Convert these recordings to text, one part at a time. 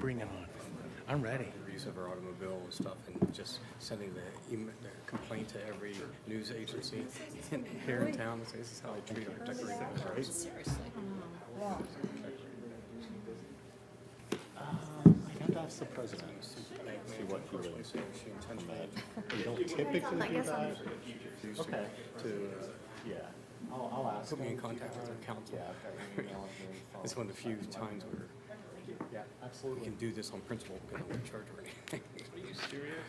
Bring it on. I'm ready. Use of our automobile and stuff, and just sending the complaint to every news agency here in town and say this is how I treat our decorators. Right? Seriously. I have to ask the president. See what he really says. She intentionally You don't typically do that. refused Okay. to Yeah. I'll ask put me in him. contact with our council. Yeah, I've got an email here. It's one of the few times where Yeah, we absolutely. can do this on principle because I'm in charge or anything. Are you serious?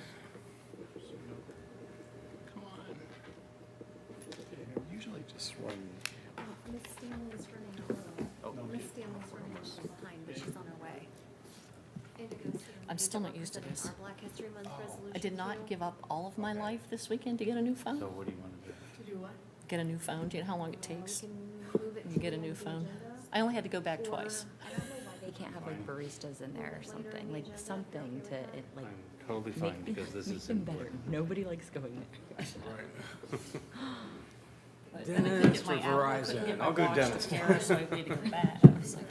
Come on. Usually just run. Miss Stanley's running a little. Miss Stanley's running a little behind, but she's on her way. I'm still not used to this. Our Black History Month resolution. I did not give up all of my life this weekend to get a new phone. So what do you want to do? To do what? Get a new phone. Do you know how long it We takes? can move it You to get a the new phone. agenda. I only had to go back Or- twice. I don't know why they can't have like baristas in there or something, like something to, it, like, I'm totally fine make, because this make is them better. important. Nobody likes going there. But I couldn't Dennis get my for Apple, I couldn't Verizon. get my I'll go watch to Dennis. Tara, so I had to go back. I was like,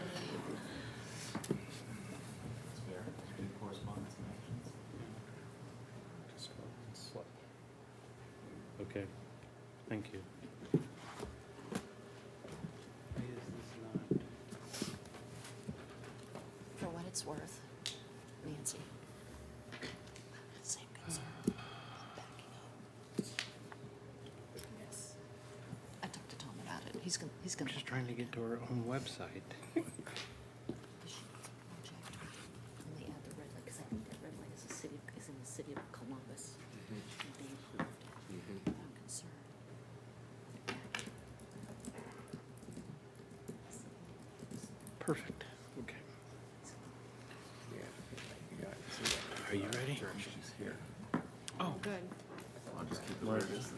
Good correspondence and actions. Okay, thank you. For what it's worth, Nancy. Same concern. Backing up. Yes. I talked to Tom about it. He's gonna. I'm just trying to get to our own website. The Shields project, only add the red light, because I think that red light is in the city of Columbus. And they approved it. I'm concerned. Perfect. Okay. Yeah, you got it. See that? Are you ready? Directions here. Oh, Good. I'll just keep it where it is.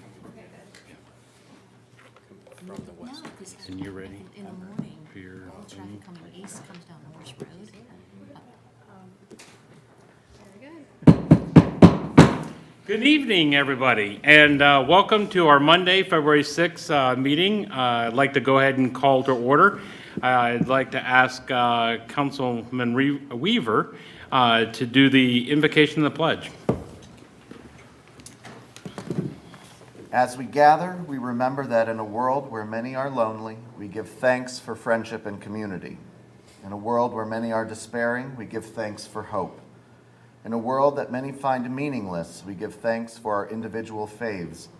From the west. No, because And you're ready in the morning, for your all the traffic coming east comes down Morse Road. Very good. Good evening, everybody, and welcome to our Monday, February 6th meeting. I'd like to go ahead and call to order. I'd like to ask Councilman Weaver to do the invocation and the pledge. As we gather, we remember that in a world where many are lonely, we give thanks for friendship and community. In a world where many are despairing, we give thanks for hope. In a world that many find meaningless, we give thanks for our individual faiths.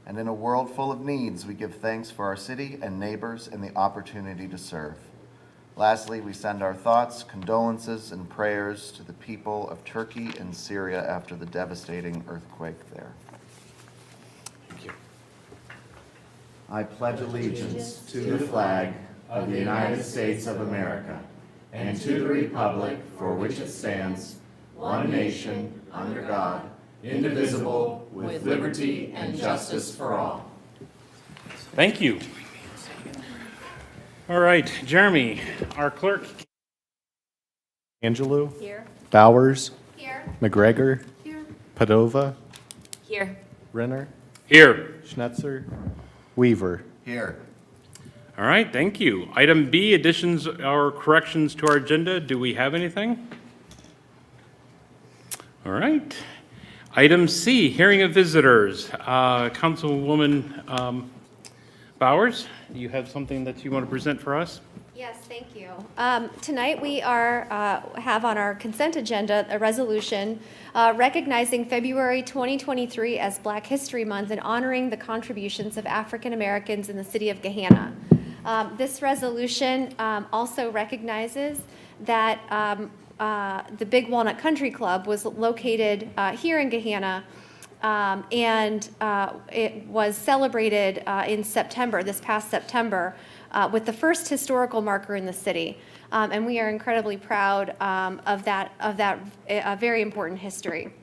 And in a world full of needs, we give thanks for our city and neighbors and the opportunity to serve. Lastly, we send our thoughts, condolences, and prayers to the people of Turkey and Syria after the devastating earthquake there. thank you. I pledge allegiance to the flag of the United States of America and to the republic for which it stands, one nation, under God, indivisible, with liberty and justice for all. Thank you. All right, Jeremy, our clerk. Angelou, Here. Bowers, Here. McGregor, Here. Padova, Here. Renner, Here. Schnetzer, Weaver. Here. All right, thank you. Item B, additions or corrections to our agenda. Do we have anything? All right. Item C, hearing of visitors. Councilwoman Bowers, you have something that you want to present for us? Yes, thank you. Tonight we have on our consent agenda a resolution recognizing February 2023 as Black History Month and honoring the contributions of African Americans in the city of Gahanna. This resolution also recognizes that the Big Walnut Country Club was located here in Gahanna, and it was celebrated in September, this past September, with the first historical marker in the city. And we are incredibly proud of that very important history.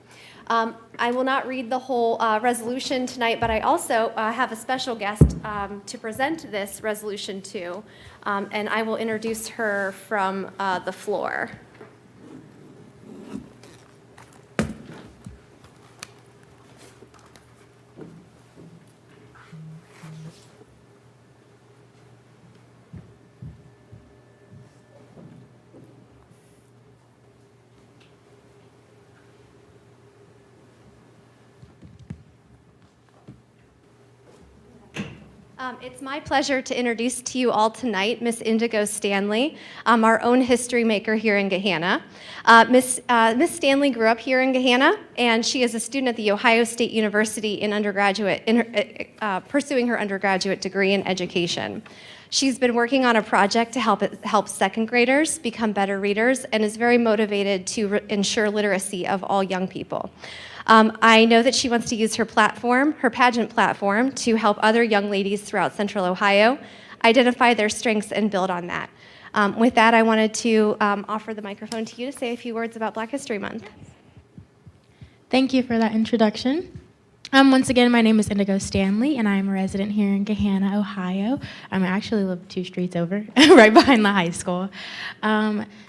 I will not read the whole resolution tonight, but I also have a special guest to present this resolution to, and I will introduce her from the floor. It's my pleasure to introduce to you all tonight Miss Indigo Stanley, our own history maker here in Gahanna. Miss Stanley grew up here in Gahanna, and she is a student at The Ohio State University pursuing her undergraduate degree in education. She's been working on a project to help second graders become better readers and is very motivated to ensure literacy of all young people. I know that she wants to use her platform, her pageant platform, to help other young ladies throughout Central Ohio identify their strengths and build on that. With that, I wanted to offer the microphone to you to say a few words about Black History Month. Thank you for that introduction. Once again, my name is Indigo Stanley, and I'm a resident here in Gahanna, Ohio. I actually live 2 streets over, right behind the high school.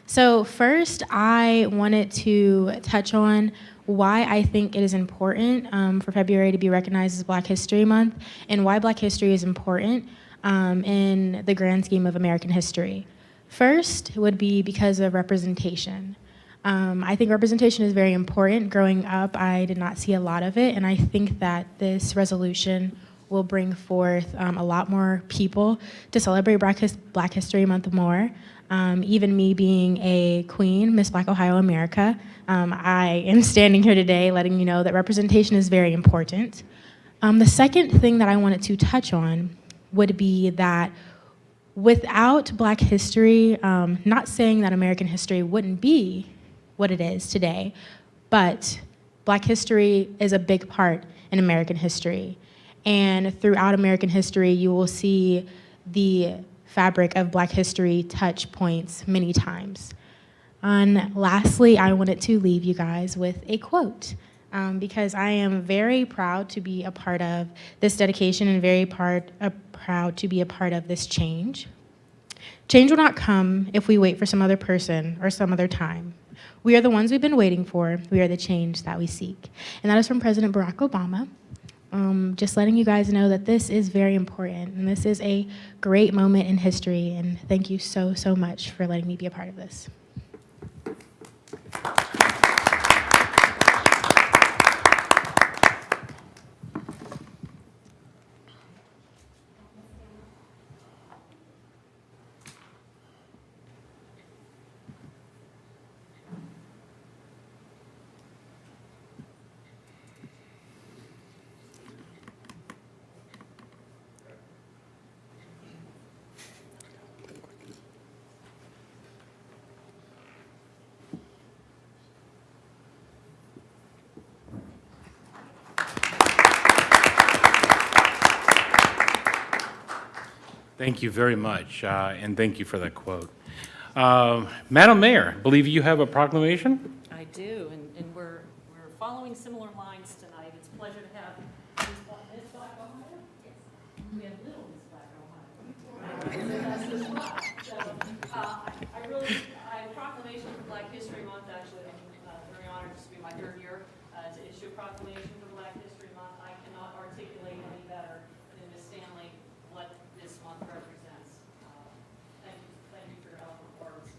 So first, I wanted to touch on why I think it is important for February to be recognized as Black History Month, and why Black history is important in the grand scheme of American history. First would be because of representation. I think representation is very important. Growing up, I did not see a lot of it, and I think that this resolution will bring forth a lot more people to celebrate Black History Month more. Even me being a queen, Miss Black Ohio America, I am standing here today letting you know that representation is very important. The second thing that I wanted to touch on would be that without Black history, not saying that American history wouldn't be what it is today, but Black history is a big part in American history. And throughout American history, you will see the fabric of Black history touch points many times. And lastly, I wanted to leave you guys with a quote, because I am very proud to be a part of this dedication and very proud to be a part of this change. Change will not come if we wait for some other person or some other time. We are the ones we've been waiting for. We are the change that we seek. And that is from President Barack Obama. Just letting you guys know that this is very important, and this is a great moment in history, and thank you so, so much for letting me be a part of this. Thank you very much, and thank you for that quote. Madam Mayor, I believe you have a proclamation? I do, and we're following similar lines tonight. It's a pleasure to have Miss Black Ohio. Yes. We have little Miss Black Ohio. I proclamation for Black History Month. Actually, I'm very honored to be my 3rd year to issue a proclamation for Black History Month. I cannot articulate any better than Miss Stanley what this month represents. Thank you for your eloquent words.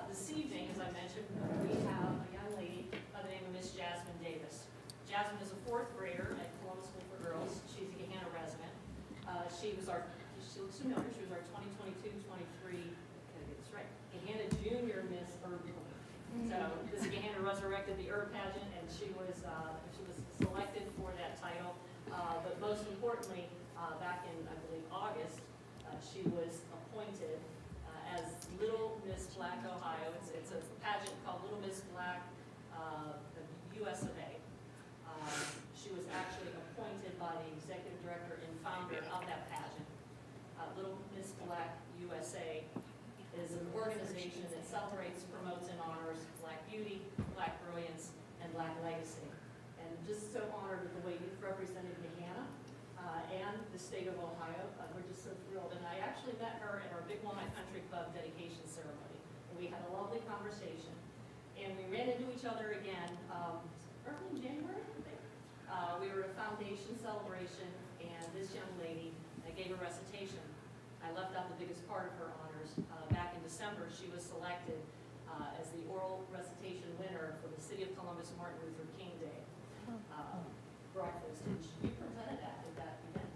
This evening, as I mentioned, we have a young lady by the name of Miss Jasmine Davis. Jasmine is a 4th grader at Columbus School for Girls. She's a Gahanna resident. She looks familiar. She was our 2022-23, Gahanna Junior Miss Herb Queen. So this Gahanna resurrected the Herb pageant, and she was selected for that title. But most importantly, back in, I believe, August, she was appointed as Little Miss Black Ohio. It's a pageant called Little Miss Black US of A. She was actually appointed by the executive director and founder of that pageant. Little Miss Black USA is an organization that celebrates, promotes, and honors Black beauty, Black brilliance, and Black legacy. And just so honored with the way you've represented Gahanna and the state of Ohio. We're just so thrilled. And I actually met her at our Big Walnut Country Club dedication ceremony. And we had a lovely conversation. And we ran into each other again early in January, I think. We were at a foundation celebration, and this young lady gave a recitation. I left out the biggest part of her honors. Back in December, she was selected as the oral recitation winner for the City of Columbus Martin Luther King Day breakfast. And you presented that at that event.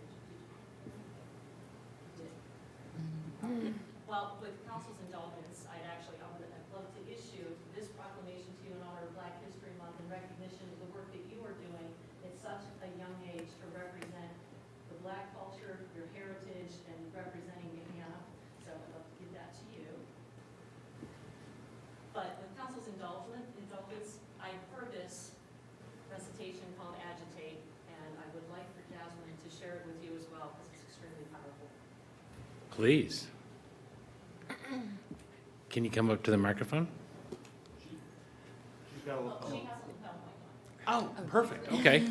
Please. Can you come up to the microphone? Oh, perfect, okay.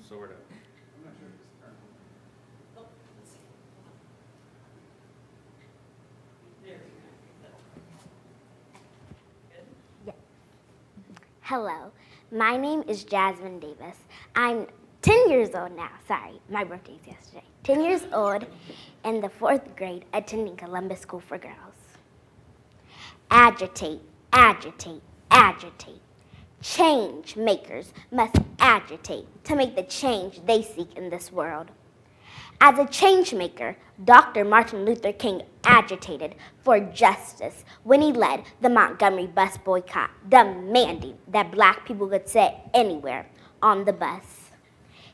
Sort of. Hello, my name is Jasmine Davis. I'm 10 years old now. Sorry, my birthday's yesterday. 10 years old in the 4th grade attending Columbus School for Girls. Agitate, agitate, agitate. Change makers must agitate to make the change they seek in this world. As a change maker, Dr. Martin Luther King agitated for justice when he led the Montgomery bus boycott, demanding that Black people could sit anywhere on the bus.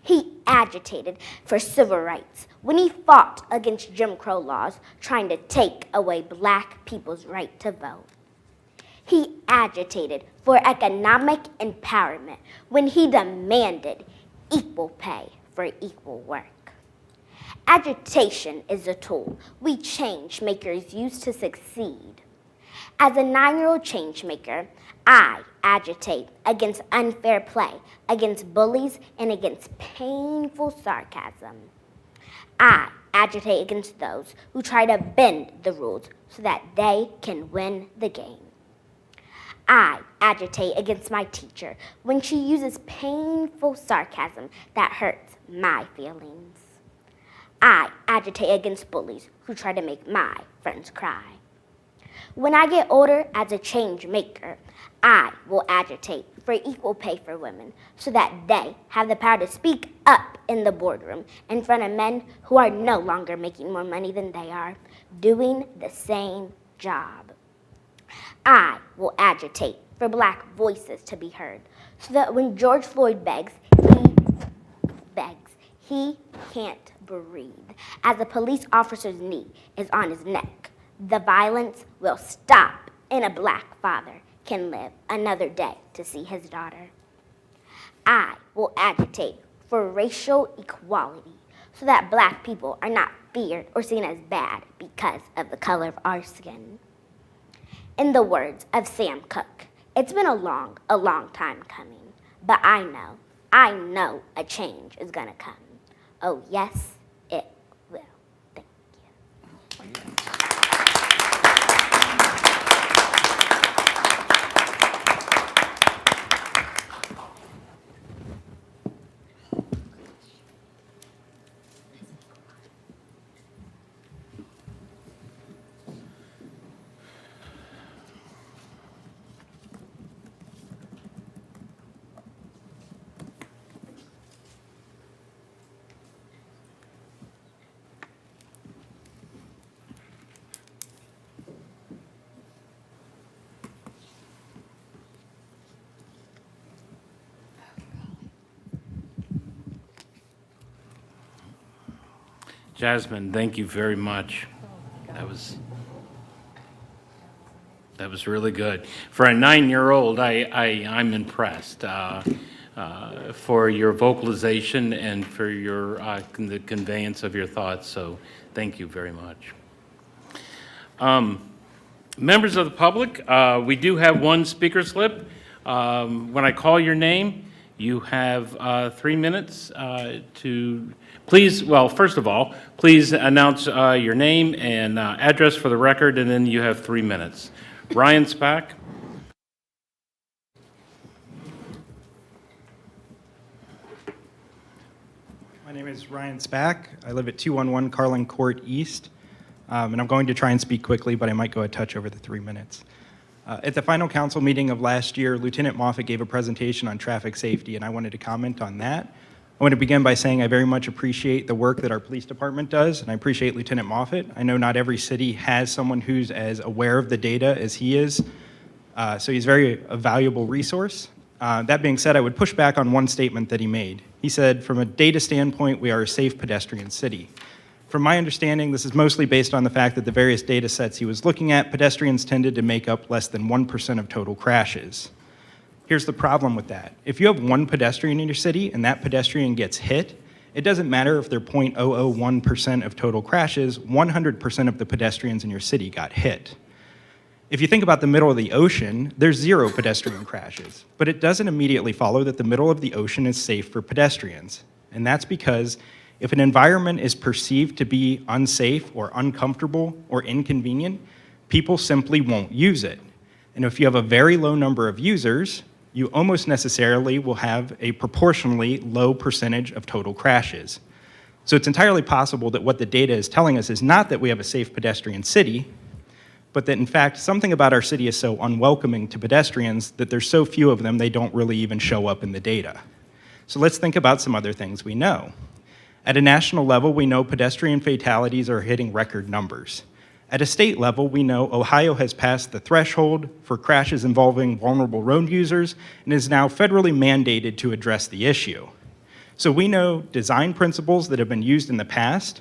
He agitated for civil rights when he fought against Jim Crow laws trying to take away Black people's right to vote. He agitated for economic empowerment when he demanded equal pay for equal work. Agitation is a tool we change makers use to succeed. As a 9-year-old change maker, I agitate against unfair play, against bullies, and against painful sarcasm. I agitate against those who try to bend the rules so that they can win the game. I agitate against my teacher when she uses painful sarcasm that hurts my feelings. I agitate against bullies who try to make my friends cry. When I get older as a change maker, I will agitate for equal pay for women so that they have the power to speak up in the boardroom in front of men who are no longer making more money than they are, doing the same job. I will agitate for Black voices to be heard so that when George Floyd begs, he can't breathe. As a police officer's knee is on his neck, the violence will stop and a Black father can live another day to see his daughter. I will agitate for racial equality so that Black people are not feared or seen as bad because of the color of our skin. In the words of Sam Cooke, it's been a long time coming, but I know a change is gonna come. Oh yes, it will. Thank you. Jasmine, thank you very much. That was really good. For a 9-year-old, I'm impressed for your vocalization and for your the conveyance of your thoughts. So thank you very much. Members of the public, we do have one speaker slip. When I call your name, you have 3 minutes to please, well, first of all, please announce your name and address for the record, and then you have 3 minutes. Ryan Spack. My name is Ryan Spack. I live at 211 Carlin Court East, and I'm going to try and speak quickly, but I might go a touch over the 3 minutes. At the final council meeting of last year, Lieutenant Moffett gave a presentation on traffic safety, and I wanted to comment on that. I want to begin by saying I very much appreciate the work that our police department does, and I appreciate Lieutenant Moffett. I know not every city has someone who's as aware of the data as he is, so he's a valuable resource. That being said, I would push back on one statement that he made. He said, from a data standpoint, we are a safe pedestrian city. From my understanding, this is mostly based on the fact that the various data sets he was looking at, pedestrians tended to make up less than 1% of total crashes. Here's the problem with that. If you have one pedestrian in your city and that pedestrian gets hit, It doesn't matter if they're 0.001% of total crashes, 100% of the pedestrians in your city got hit. If you think about the middle of the ocean, there's 0 pedestrian crashes, but it doesn't immediately follow that the middle of the ocean is safe for pedestrians. And that's because if an environment is perceived to be unsafe or uncomfortable or inconvenient, people simply won't use it. And if you have a very low number of users, you almost necessarily will have a proportionally low percentage of total crashes. So it's entirely possible that what the data is telling us is not that we have a safe pedestrian city, but that in fact something about our city is so unwelcoming to pedestrians that there's so few of them they don't really even show up in the data. So let's think about some other things we know. At a national level, we know pedestrian fatalities are hitting record numbers. At a state level, we know Ohio has passed the threshold for crashes involving vulnerable road users and is now federally mandated to address the issue. So we know design principles that have been used in the past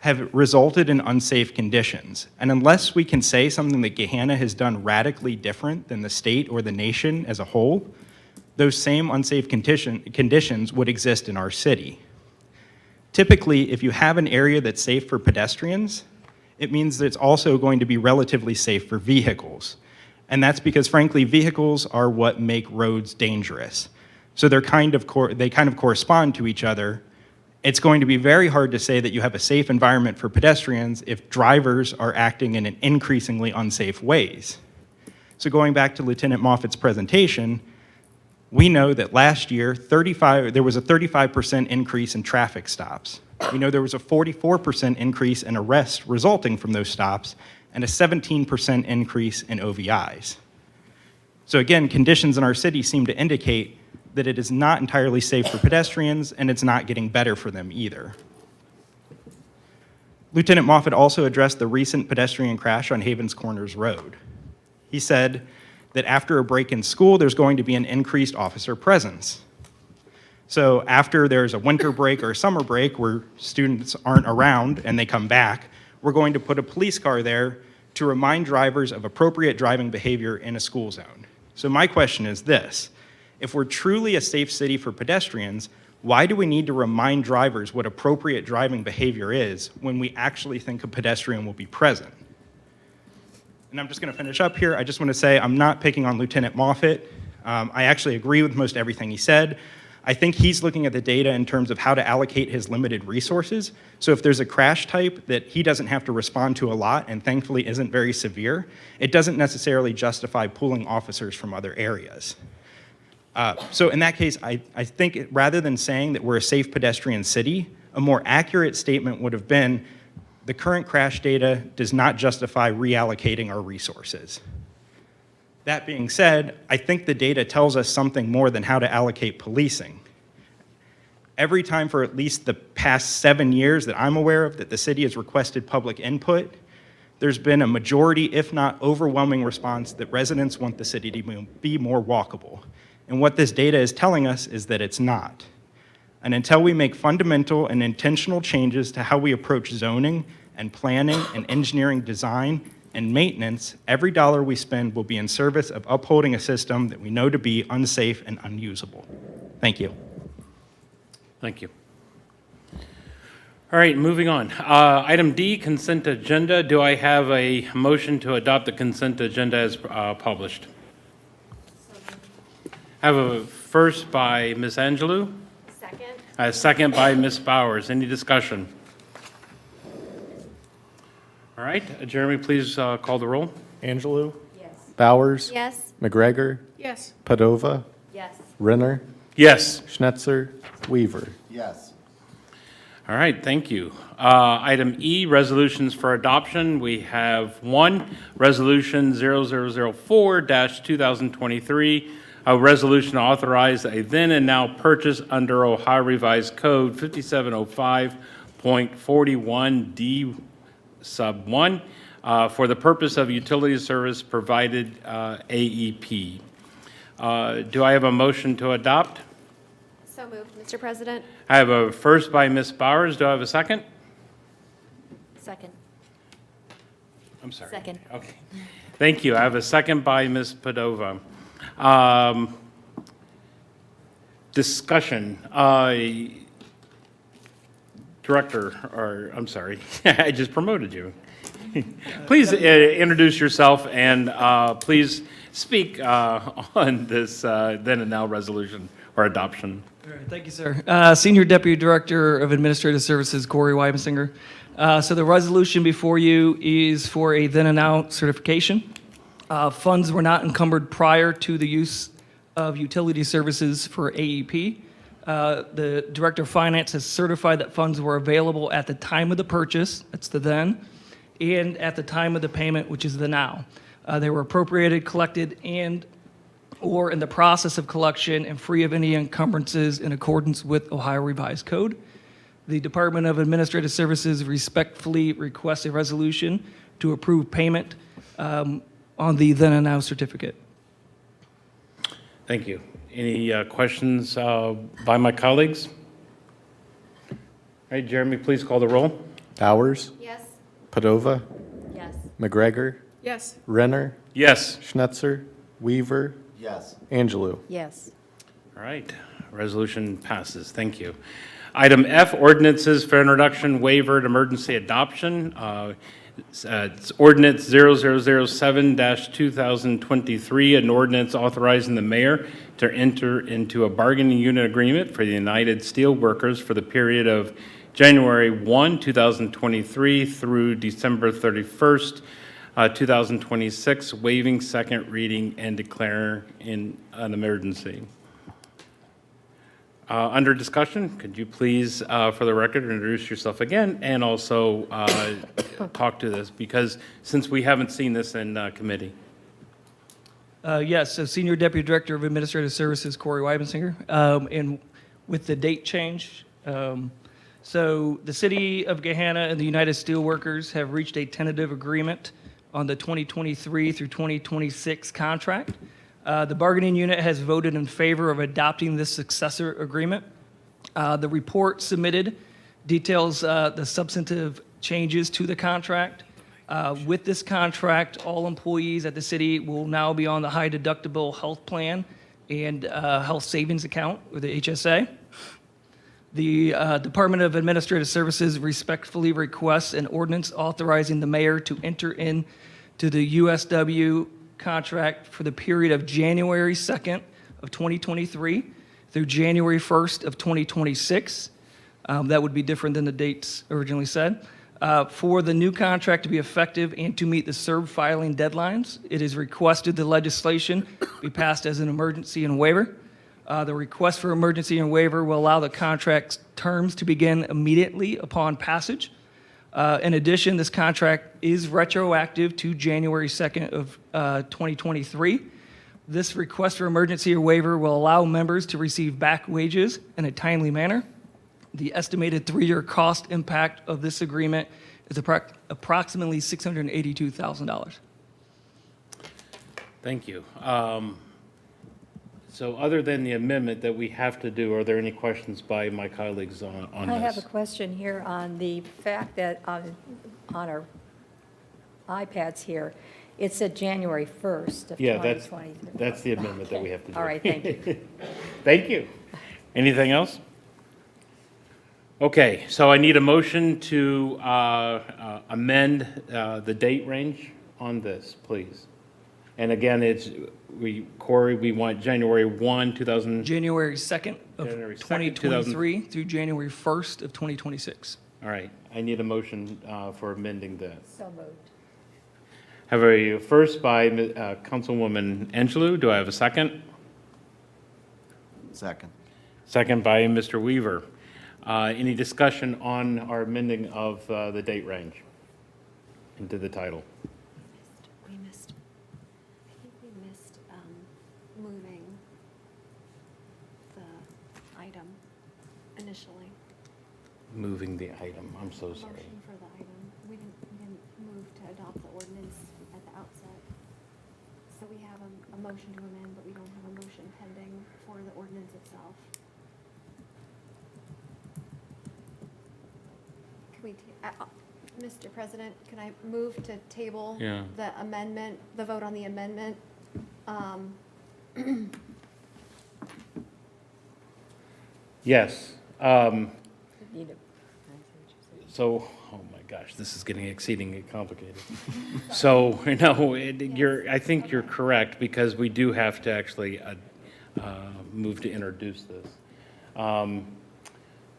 have resulted in unsafe conditions. And unless we can say something that Gahanna has done radically different than the state or the nation as a whole, those same unsafe conditions would exist in our city. Typically, if you have an area that's safe for pedestrians, it means that it's also going to be relatively safe for vehicles. And that's because, frankly, vehicles are what make roads dangerous. So they kind of correspond to each other. It's going to be very hard to say that you have a safe environment for pedestrians if drivers are acting in an increasingly unsafe ways. So going back to Lieutenant Moffitt's presentation, we know that last year, there was a 35% increase in traffic stops. We know there was a 44% increase in arrests resulting from those stops and a 17% increase in OVIs. So again, conditions in our city seem to indicate that it is not entirely safe for pedestrians and it's not getting better for them either. Lieutenant Moffitt also addressed the recent pedestrian crash on Havens Corners Road. He said that after a break in school, there's going to be an increased officer presence. So after there's a winter break or a summer break where students aren't around and they come back, we're going to put a police car there to remind drivers of appropriate driving behavior in a school zone. So my question is this: if we're truly a safe city for pedestrians, why do we need to remind drivers what appropriate driving behavior is when we actually think a pedestrian will be present? And I'm just going to finish up here. I just want to say I'm not picking on Lieutenant Moffitt. I actually agree with most everything he said. I think he's looking at the data in terms of how to allocate his limited resources. So if there's a crash type that he doesn't have to respond to a lot and thankfully isn't very severe, it doesn't necessarily justify pooling officers from other areas. So in that case, I think rather than saying that we're a safe pedestrian city, a more accurate statement would have been the current crash data does not justify reallocating our resources. That being said, I think the data tells us something more than how to allocate policing. Every time for at least the past 7 years that I'm aware of that the city has requested public input, there's been a majority, if not overwhelming response that residents want the city to be more walkable. And what this data is telling us is that it's not. And until we make fundamental and intentional changes to how we approach zoning and planning and engineering design and maintenance, every dollar we spend will be in service of upholding a system that we know to be unsafe and unusable. Thank you. Thank you. All right, moving on. Item D, consent agenda. Do I have a motion to adopt the consent agenda as published? I have a first by Ms. Angelou. Second. A second by Ms. Bowers. Any discussion? All right, Jeremy, please call the roll. Angelou? Yes. Bowers? Yes. McGregor? Yes. Padova? Yes. Renner? Yes. Schnetzer? Weaver? Yes. All right, thank you. Item E, resolutions for adoption. We have one, Resolution 0004-2023, a resolution to authorize a then and now purchase under Ohio Revised Code 5705.41D sub 1 for the purpose of utility service provided AEP. Do I have a motion to adopt? So moved, Mr. President. I have a first by Ms. Bowers. Do I have a second? Second. I'm sorry. Second. Okay. Thank you. I have a second by Ms. Padova. Discussion. Director, or, I'm sorry, I just promoted you. Please introduce yourself and please speak on this then and now resolution or adoption. All right, thank you, sir. Senior Deputy Director of Administrative Services, Corey Weibensinger. So the resolution before you is for a then and now certification. Funds were not encumbered prior to the use of utility services for AEP. The Director of Finance has certified that funds were available at the time of the purchase, that's the then, and at the time of the payment, which is the now. They were appropriated, collected, and or in the process of collection and free of any encumbrances in accordance with Ohio Revised Code. The Department of Administrative Services respectfully requests a resolution to approve payment on the then and now certificate. Thank you. Any questions by my colleagues? All right, Jeremy, please call the roll. Bowers, Yes. Padova, Yes. McGregor, Yes. Renner, Yes. Schnetzer, Weaver, Yes. Angelou. Yes. All right, resolution passes. Thank you. Item F, ordinances for introduction, waiver, and emergency adoption. It's ordinance 0007-2023, an ordinance authorizing the mayor to enter into a bargaining unit agreement for the United Steelworkers for the period of January 1, 2023 through December 31st, 2026, waiving second reading and declaring an emergency. Under discussion, could you please, for the record, introduce yourself again and also talk to this, because since we haven't seen this in committee. Yes, so Senior Deputy Director of Administrative Services, Corey Weibensinger. And with the date change, so the City of Gahanna and the United Steelworkers have reached a tentative agreement on the 2023 through 2026 contract. The bargaining unit has voted in favor of adopting this successor agreement. The report submitted details the substantive changes to the contract. With this contract, all employees at the city will now be on the high deductible health plan and health savings account, or the HSA. The Department of Administrative Services respectfully requests an ordinance authorizing the mayor to enter into the USW contract for the period of January 2nd of 2023 through January 1st of 2026. That would be different than the dates originally said. For the new contract to be effective and to meet the CERB filing deadlines, it is requested the legislation be passed as an emergency and waiver. The request for emergency and waiver will allow the contract's terms to begin immediately upon passage. In addition, this contract is retroactive to January 2nd of 2023. This request for emergency or waiver will allow members to receive back wages in a timely manner. The estimated three-year cost impact of this agreement is approximately $682,000. Thank you. So other than the amendment that we have to do, are there any questions by my colleagues on this? I have a question here on the fact that on our iPads here, it said January 1st of Yeah, 2023. that's the amendment that we have to do. All right, thank you. Thank you. Anything else? Okay, so I need a motion to amend the date range on this, please. And again, Corey, we want January 1, 2000. January 2nd of January 2nd, 2023 through January 1st of 2026. All right, I need a motion for amending that. So moved. Have a first by Councilwoman Angelou. Do I have a second? Second. Second by Mr. Weaver. Any discussion on our amending of the date range into the title? We missed, I think we missed moving the item initially. Moving the item, I'm so sorry. Motion for the item. We didn't move to adopt the ordinance at the outset. So we have a motion to amend, but we don't have a motion pending for the ordinance itself. Can we, Mr. President, can I move to table Yeah. the amendment, the vote on the amendment? Yes. oh my gosh, this is getting exceedingly complicated. So, no, I think you're correct, because we do have to actually move to introduce this.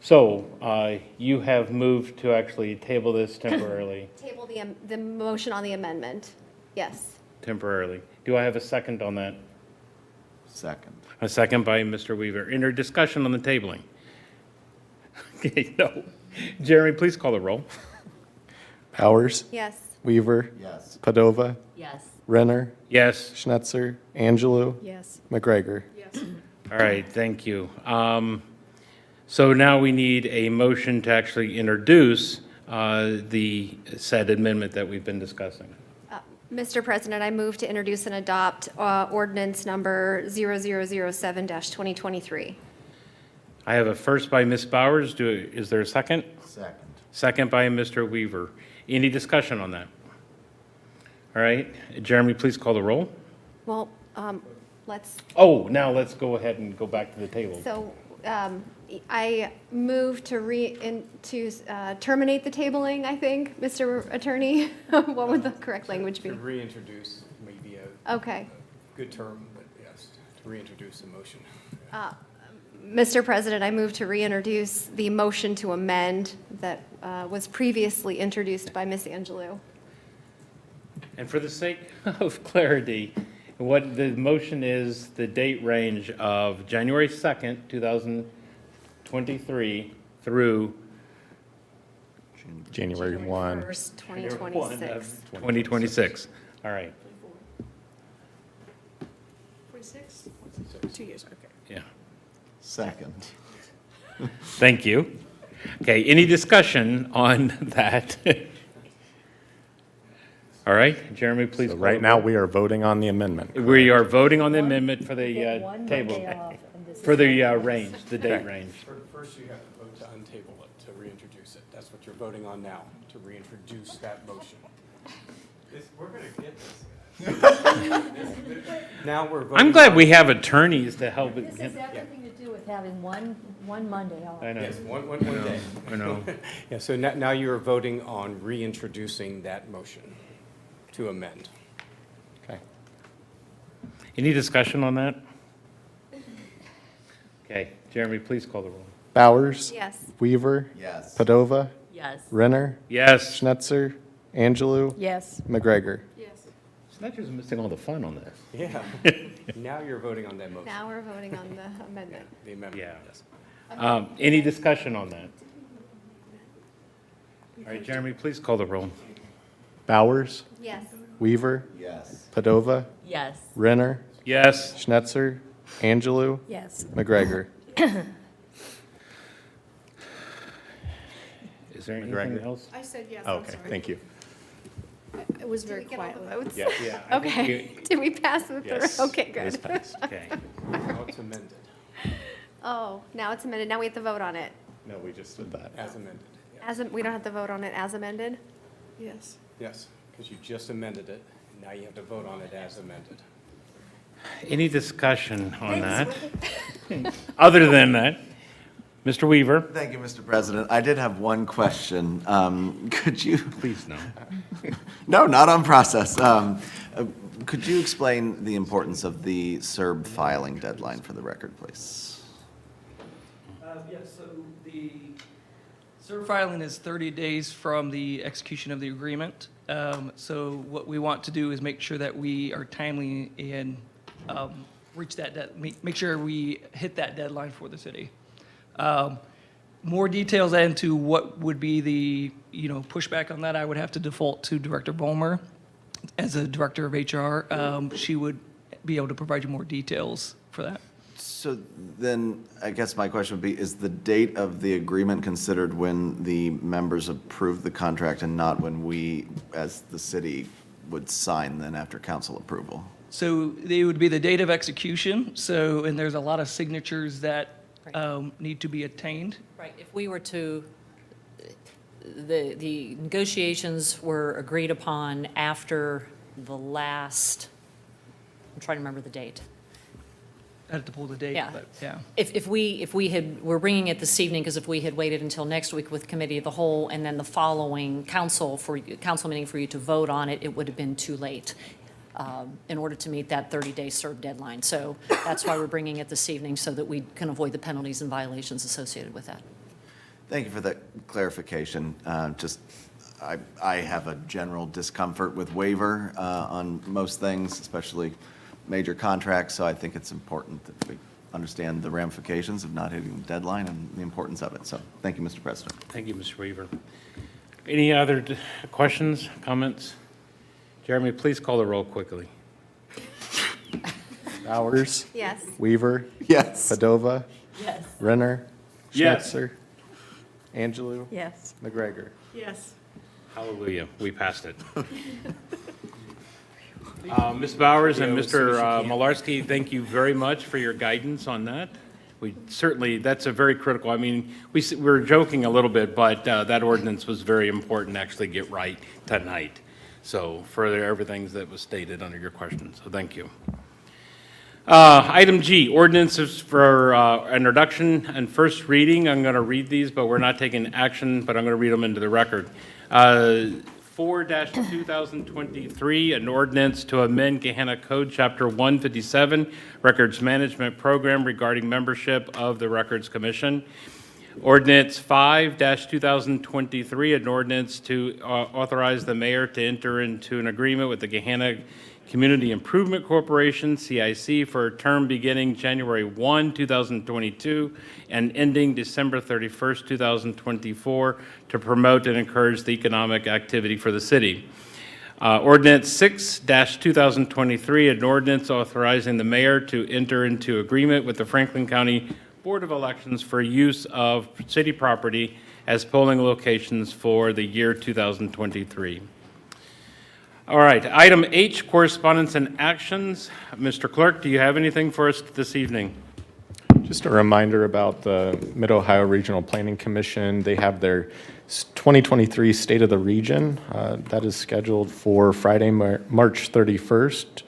So, you have moved to actually table this temporarily, Table the motion on the amendment. Yes. temporarily. Do I have a second on that? Second. A second by Mr. Weaver. Any discussion on the tabling? Okay, no. Jeremy, please call the roll. Powers, Yes. Weaver, Yes. Padova, Yes. Renner, Yes. Schnetzer, Angelou, Yes. McGregor. All right, thank you. So now we need a motion to actually introduce the said amendment that we've been discussing. Mr. President, I move to introduce and adopt ordinance number 0007-2023. I have a first by Ms. Bowers. Is there a second? Second. Second by Mr. Weaver. Any discussion on that? All right, Jeremy, please call the roll. Well, let's, Oh, now let's go ahead and go back to the table. so I move to terminate the tabling, I think, Mr. Attorney. What would the correct language be? To reintroduce may be a Okay. good term, but yes, to reintroduce the motion. Mr. President, I move to reintroduce the motion to amend that was previously introduced by Ms. Angelou. And for the sake of clarity, what the motion is, the date range of January 2nd, 2023 through January 1. 1st, 2026. 2026. All right, 46? 2 years, okay. yeah. Second. Thank you. Okay, any discussion on that? All right, Jeremy, please. So call right the now, roll. we are voting on the amendment. We are voting on the amendment for the Get one table, Monday off, and this for is the one- range, the date range. First, you have to vote to untable it, to reintroduce it. That's what you're voting on now, to reintroduce that motion. We're going to get this. Now we're voting. I'm glad we have attorneys to help. This has everything to do with having one Monday off. I know. Yes, one day. I know. Yeah, so now you are voting on reintroducing that motion to amend. Okay. Any discussion on that? Okay, Jeremy, please call the roll. Bowers, Yes. Weaver, Yes. Padova, Yes. Renner, Yes. Schnetzer, Angelou, Yes. McGregor. Snatcher's missing all the fun on this. Yeah. Now you're voting on that motion. Now we're voting on the amendment. The amendment, Yeah. yes. Any discussion on that? All right, Jeremy, please call the roll. Bowers, Yes. Weaver, Yes. Padova, Yes. Renner, Yes. Schnetzer, Angelou, Yes. McGregor. Is there anything McGregor. else? I said yes, Okay, thank you. It was Did we very get all quiet. the votes? Yeah. I think Okay. Did we pass it through? Yes, Okay, it is good. passed. Okay. Now it's amended, Oh, now it's amended. Now we have to vote on it. No, we just did that. as amended. Yeah. We don't have to vote on it as amended? Yes. Yes, because you just amended it, and now you have to vote on it as amended. Any discussion on that? Other than that, Mr. Weaver? Thank you, Mr. President. I did have one question. Could you? Please, no. No, not on process. Could you explain the importance of the SERB filing deadline for the record, please? Yes, so the SERB filing is 30 days from the execution of the agreement. So what we want to do is make sure that we are timely and reach that, make sure we hit that deadline for the city. More details into what would be the, pushback on that, I would have to default to Director Vollmer. As a Director of HR, she would be able to provide you more details for that. So then, I guess my question would be, is the date of the agreement considered when the members approve the contract and not when we, as the city, would sign then after council approval? So they would be the date of execution, and there's a lot of signatures that need to be attained. Right, if we were to, the negotiations were agreed upon after the last, I'm trying to remember the date. I'd have to pull the date, Yeah. but yeah. If we're bringing it this evening, because if we had waited until next week with committee of the whole, and then the following council meeting for you to vote on it, it would have been too late in order to meet that 30-day serve deadline. So that's why we're bringing it this evening, so that we can avoid the penalties and violations associated with that. Thank you for that clarification. I have a general discomfort with waiver on most things, especially major contracts, so I think it's important that we understand the ramifications of not hitting the deadline and the importance of it. So thank you, Mr. President. Thank you, Mr. Weaver. Any other questions, comments? Jeremy, please call the roll quickly. Bowers? Yes. Weaver? Yes. Padova? Yes. Renner? Yes. Schnetzer? Angelou? Yes. McGregor? Yes. Hallelujah, we passed it. Ms. Bowers and Mr. Malarski, thank you very much for your guidance on that. We certainly, that's a very critical, I mean, we were joking a little bit, but that ordinance was very important to actually get right tonight. So for everything that was stated under your question, so thank you. Item G, ordinances for introduction and first reading. I'm going to read these, but we're not taking action, but I'm going to read them into the record. 4-2023, an ordinance to amend Gahanna Code Chapter 157, Records Management Program regarding membership of the Records Commission. Ordinance 5-2023, an ordinance to authorize the mayor to enter into an agreement with the Gahanna Community Improvement Corporation, CIC, for a term beginning January 1, 2022, and ending December 31st, 2024, to promote and encourage the economic activity for the city. Ordinance 6-2023, an ordinance authorizing the mayor to enter into agreement with the Franklin County Board of Elections for use of city property as polling locations for the year 2023. All right, item H, correspondence and actions. Mr. Clerk, do you have anything for us this evening? Just a reminder about the Mid-Ohio Regional Planning Commission. They have their 2023 State of the Region. That is scheduled for Friday, March 31st,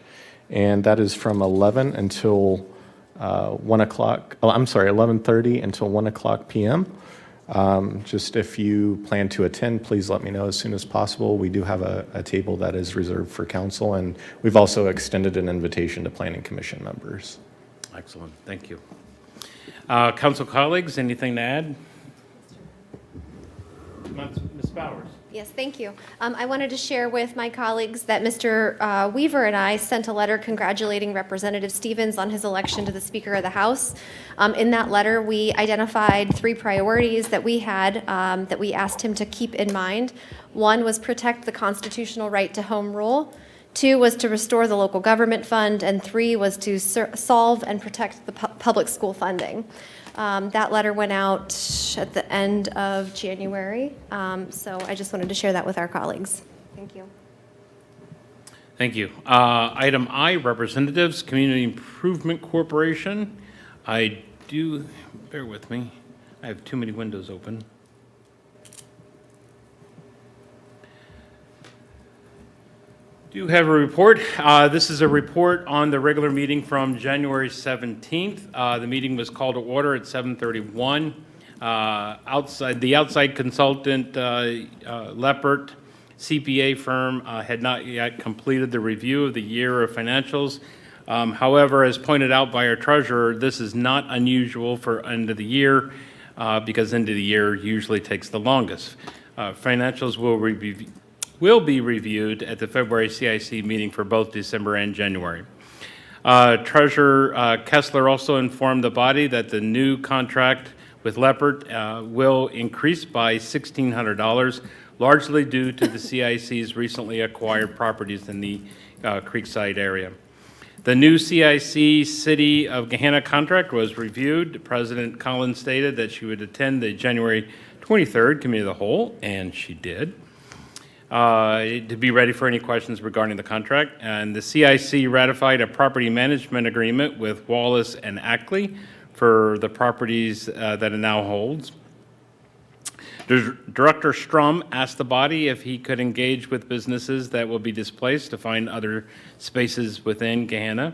and that is from 11 until 1 o'clock. Oh, I'm sorry, 11:30 until 1 o'clock p.m. Just if you plan to attend, please let me know as soon as possible. We do have a table that is reserved for council, and we've also extended an invitation to Planning Commission members. Excellent, thank you. Council colleagues, anything to add? Ms. Bowers. Yes, thank you. I wanted to share with my colleagues that Mr. Weaver and I sent a letter congratulating Representative Stevens on his election to the Speaker of the House. In that letter, we identified 3 priorities that we had that we asked him to keep in mind. 1 was protect the constitutional right to home rule. 2 was to restore the local government fund, and 3 was to solve and protect the public school funding. That letter went out at the end of January, so I just wanted to share that with our colleagues. Thank you. Thank you. Item I, representatives, Community Improvement Corporation. I do, bear with me, I have too many windows open. Do have a report. This is a report on the regular meeting from January 17th. The meeting was called to order at 7:31. The outside consultant, Leppert CPA firm, had not yet completed the review of the year of financials. However, as pointed out by our treasurer, this is not unusual for end of the year because end of the year usually takes the longest. Financials will be reviewed at the February CIC meeting for both December and January. Treasurer Kessler also informed the body that the new contract with Leppert will increase by $1,600, largely due to the CIC's recently acquired properties in the Creekside area. The new CIC City of Gahanna contract was reviewed. President Collins stated that she would attend the January 23rd Committee of the Whole, and she did. To be ready for any questions regarding the contract. And the CIC ratified a property management agreement with Wallace and Ackley for the properties that it now holds. Director Strum asked the body if he could engage with businesses that will be displaced to find other spaces within Gahanna.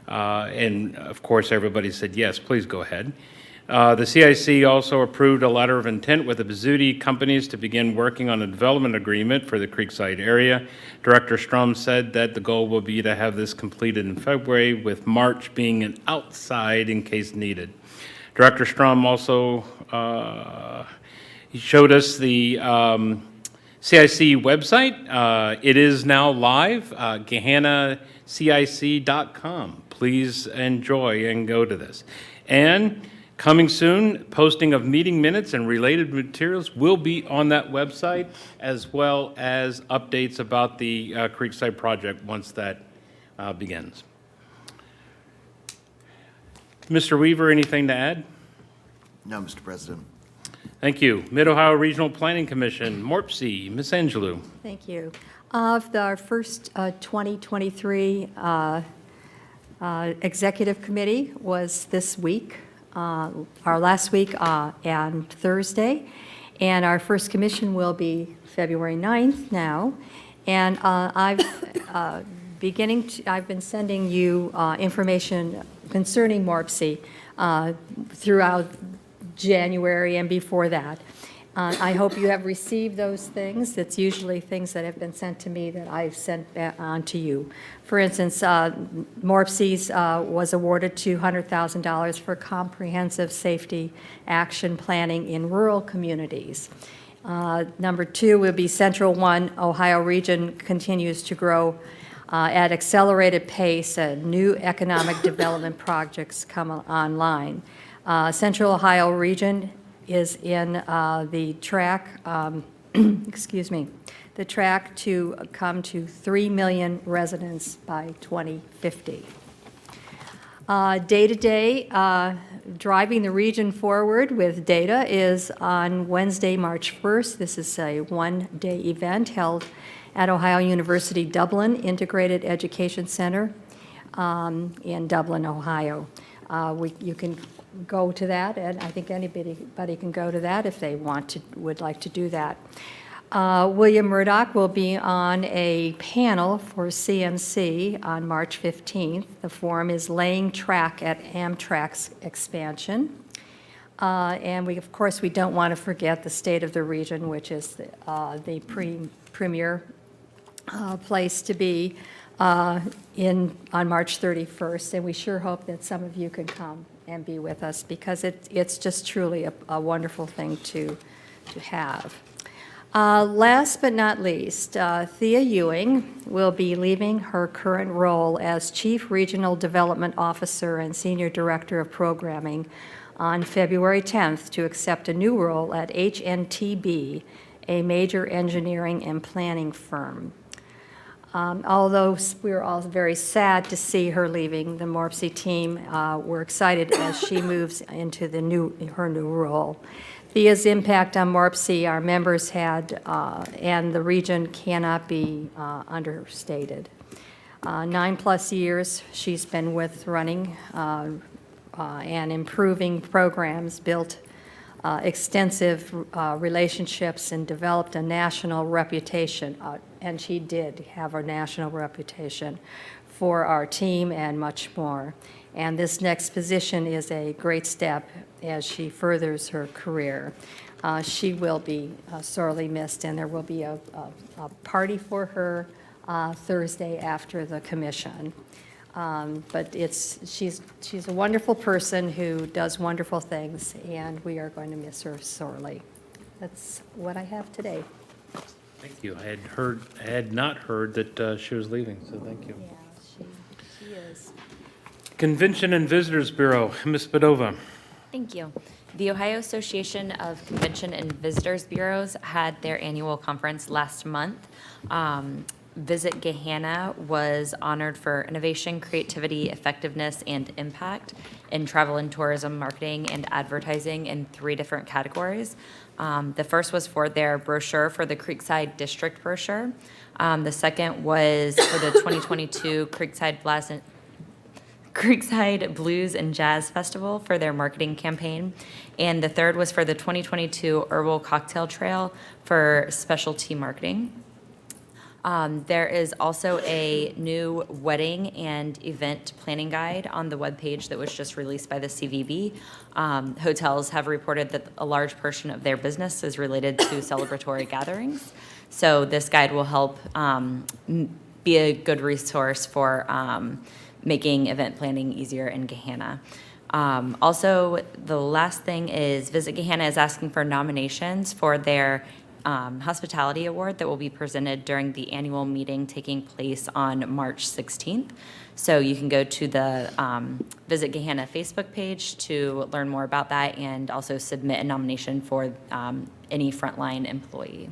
And of course, everybody said, yes, please go ahead. The CIC also approved a letter of intent with the Bizzuti companies to begin working on a development agreement for the Creekside area. Director Strum said that the goal will be to have this completed in February, with March being an outside in case needed. Director Strum also he showed us the CIC website. It is now live, GahannaCIC.com. Please enjoy and go to this. And coming soon, posting of meeting minutes and related materials will be on that website, as well as updates about the Creekside project once that begins. Mr. Weaver, anything to add? No, Mr. President. Thank you. Mid-Ohio Regional Planning Commission, MORPC, Ms. Angelou. Thank you. Our first 2023 executive committee was this week, our last week on Thursday, and our first commission will be February 9th now. And I've been sending you information concerning MORPC throughout January and before that. I hope you have received those things. It's usually things that have been sent to me that I've sent on to you. For instance, MORPC's was awarded $200,000 for comprehensive safety action planning in rural communities. Number 2 will be Central 1 Ohio region continues to grow at accelerated pace, and new economic development projects come online. Central Ohio region is in the track, the track to come to 3 million residents by 2050. Day-to-day, driving the region forward with data is on Wednesday, March 1st. This is a one-day event held at Ohio University Dublin Integrated Education Center in Dublin, Ohio. You can go to that, and I think anybody can go to that if they would like to do that. William Murdoch will be on a panel for CMC on March 15th. The forum is Laying Track at Amtrak's Expansion. And of course, we don't want to forget the state of the region, which is the premier place to be on March 31st. And we sure hope that some of you can come and be with us, because it's just truly a wonderful thing to have. Last but not least, Thea Ewing will be leaving her current role as Chief Regional Development Officer and Senior Director of Programming on February 10th to accept a new role at HNTB, a major engineering and planning firm. Although we're all very sad to see her leaving the MORPC team, we're excited as she moves into her new role. Thea's impact on MORPC, our members had, and the region cannot be understated. 9+ years she's been with running and improving programs, built extensive relationships, and developed a national reputation, and she did have a national reputation for our team and much more. And this next position is a great step as she furthers her career. She will be sorely missed, and there will be a party for her Thursday after the commission. But she's a wonderful person who does wonderful things, and we are going to miss her sorely. That's what I have today. Thank you. I had not heard that she was leaving, so thank you. Yeah, she is. Convention and Visitors Bureau, Ms. Padova. Thank you. The Ohio Association of Convention and Visitors Bureaus had their annual conference last month. Visit Gahanna was honored for innovation, creativity, effectiveness, and impact in travel and tourism marketing and advertising in 3 different categories. The first was for their brochure for the Creekside District brochure. The second was for the 2022 Creekside Blues and Jazz Festival for their marketing campaign. And the third was for the 2022 Herbal Cocktail Trail for specialty marketing. There is also a new wedding and event planning guide on the webpage that was just released by the CVB. Hotels have reported that a large portion of their business is related to celebratory gatherings. So this guide will help be a good resource for making event planning easier in Gahanna. Also, the last thing is Visit Gahanna is asking for nominations for their Hospitality Award that will be presented during the annual meeting taking place on March 16th. So you can go to the Visit Gahanna Facebook page to learn more about that and also submit a nomination for any frontline employee.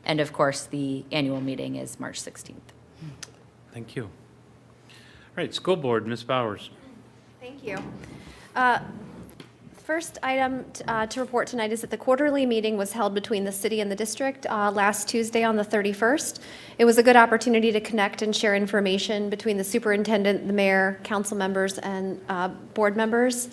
And of course, the annual meeting is March 16th. Thank you. All right, School Board, Ms. Bowers. Thank you. First item to report tonight is that the quarterly meeting was held between the city and the district last Tuesday on the 31st. It was a good opportunity to connect and share information between the superintendent, the mayor, council members, and board members.